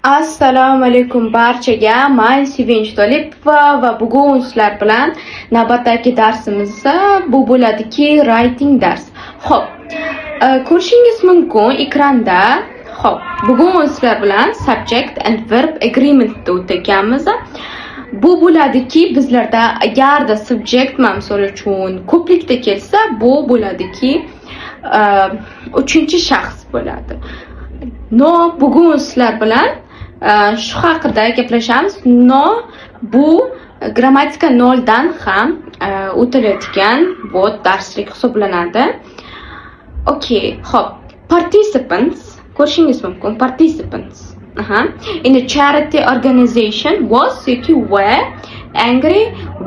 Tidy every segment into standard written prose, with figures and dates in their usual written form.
Assalomu alaykum barchaga. Men Sevinch Tolipova va bugun sizlar bilan navbatdagi darsimizda bu bo'ladiki writing dars. Xo'p, ko'rishingiz mumkin ekranda. Xo'p, bugun sizlar bilan subject and verb agreement o'taganmiz. Bu bo'ladiki bizlarda agarda subject misol uchun ko'plikda kelsa, bu bo'ladiki uchinchi shaxs bo'ladi. No, bugun sizlar bilan shu haqida gaplashamiz. No, bu grammatika noldan ham o'tiladigan bu darslik hisoblanadi. Okay, hop. Participants, ko'rishingiz mumkin. Participants. In a charity organization was yoki were angry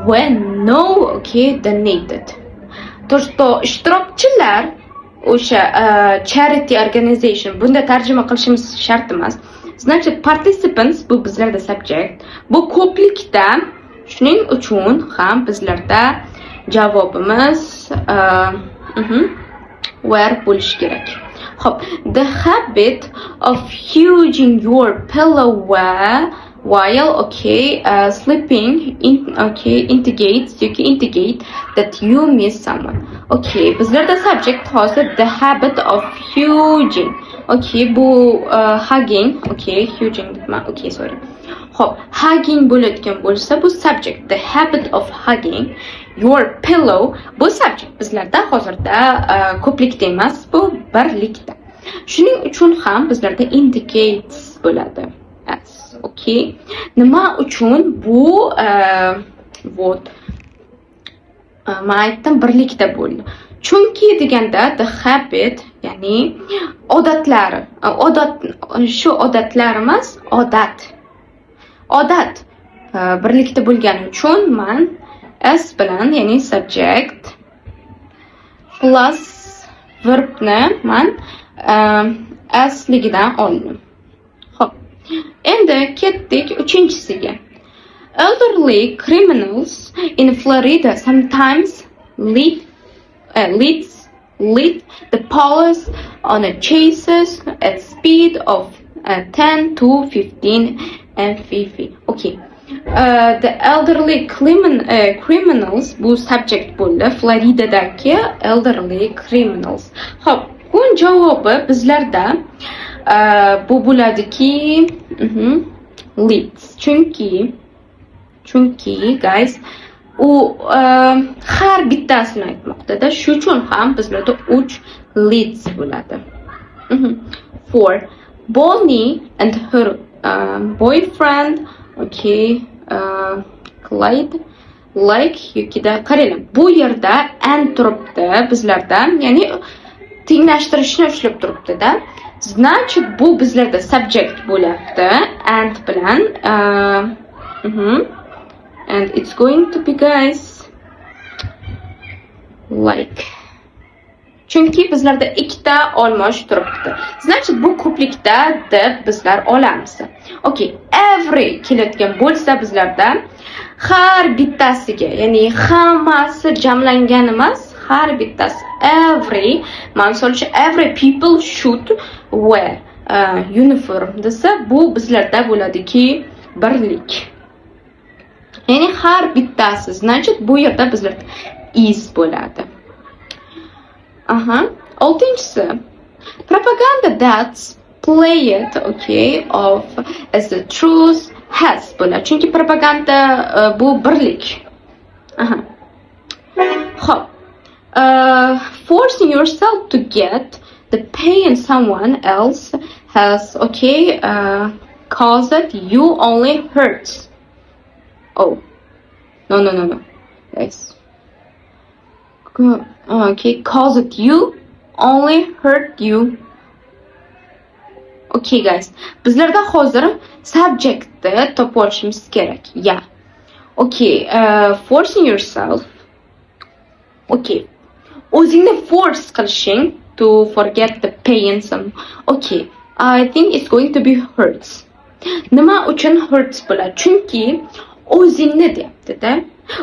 when no donated. To'g'ri, ishtirokchilar o'sha charity organization bunda tarjima qilishimiz shart emas. Значит, participants bu bizlarda subject, bu ko'plikda, shuning uchun ham bizlarda javobimiz where bo'lishi kerak. Xo'p, the habit of using your pillow while sleeping indicate that you miss someone. Bizlarda subject hozir the habit of using. Bu hugging. Sorry. Xo'p, hugging bo'ladigan bo'lsa bu subject. The habit of hugging your pillow bu subject. Bizlarda hozirda ko'plikda emas, bu birlikda. Shuning uchun ham bizlarda indicates bo'ladi. Nima uchun bu men aytdim birlikda bo'ldi. Chunki deganda the habit, ya'ni odatlari, shu odatlar emas, odat birlikda bo'lgani uchun men s bilan, ya'ni subject plus verbni men s ligidan oldim. Xo'p. Endi ketdik uchinchisiga. Elderly criminals in Florida sometimes lead the police on a chases at speed of 10 to 15 mph. The elderly criminals bu subject bo'ldi. Floridadagi elderly criminals. Xo'p, bu javobi bizlarda bu bo'ladiki leads. Chunki guys, u har bittasini aytmoqda-da. Shu uchun ham bizlarda 3 leads bo'ladi. For Bonnie and her boyfriend, Clyde, like yokida qaranglar. Bu yerda and turibdi bizlarda, ya'ni tenglashtirishni ushlab turibdi-da. Значит, bu bizlarda subject bo'lyapti and bilan and it's going to be guys like. Chunki bizlarda ikkita olmosh turibdi. Значит, bu ko'plikda deb bizlar olamiz. Every keladigan bo'lsa bizlarda har bittasiga, ya'ni hammasi jamlangan emas, har bittasi every, misol uchun every people should wear uniform desa, bu bizlarda bo'ladiki birlik. Ya'ni har bittasi, значит, bu yerda bizlarda is bo'ladi. Oltinchisi, propaganda that's played of as the truth has bo'ladi. Chunki propaganda bu birlik. Xo'p. Forcing yourself to get the pain someone else has caused you only hurts. Oh, no, guys. Caused you only hurt you. Guys, bizlarda hozir subjectni topib olishimiz kerak. Yeah. Forcing yourself. O'zingni force qilishing to forget the pain some. I think it's going to be hurts. Nima uchun hurts bo'ladi? Chunki o'zingni deyapti-da.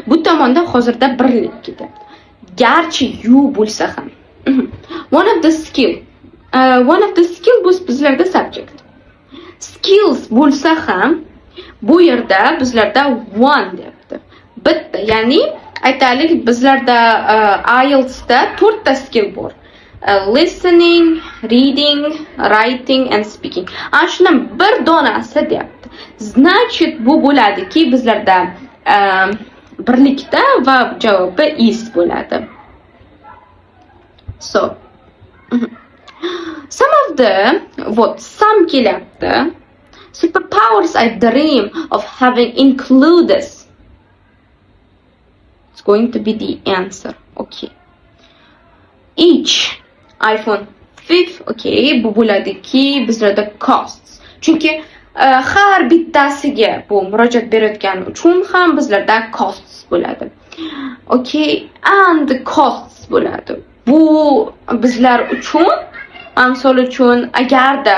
Bu tomonda hozirda birlik ketyapti. Garchi you bo'lsa ham. One of the skill bu bizlarda subject. skills bo'lsa ham bu yerda bizlarda one deyapti. Bitta, ya'ni aytaylik bizlarda IELTSda 4 ta skill bor. Listening, reading, writing and speaking. Ana shundan bir donasi deyapti. Значит, bu bo'ladiki, bizlarda birlikda va javobi is bo'ladi. So, some of the some kelyapti. Superpowers I dream of having include this. It's going to be the answer. Okay. Each iPhone 5, okay, bu bo'ladiki, bizlarda costs. Chunki har bittasiga bu murojaat berayotgani uchun ham bizlarda costs bo'ladi. Okay, and costs bo'ladi. Bu bizlar uchun, misol uchun, agarda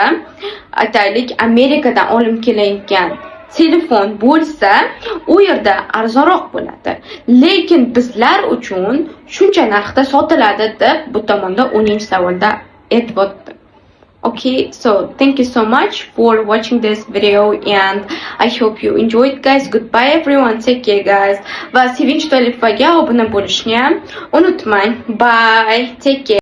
aytaylik Amerikadan olib kelingan telefon bo'lsa, u yerda arzonroq bo'ladi. Lekin bizlar uchun shuncha narxda sotiladi deb bu tomonda 10-savolda aytib o'tdi. Okay, so thank you so much for watching this video and I hope you enjoyed, guys. Goodbye everyone, take care guys. Va Sevinch To'liyevaga obuna bo'lishni ham unutmang. Bye, take care.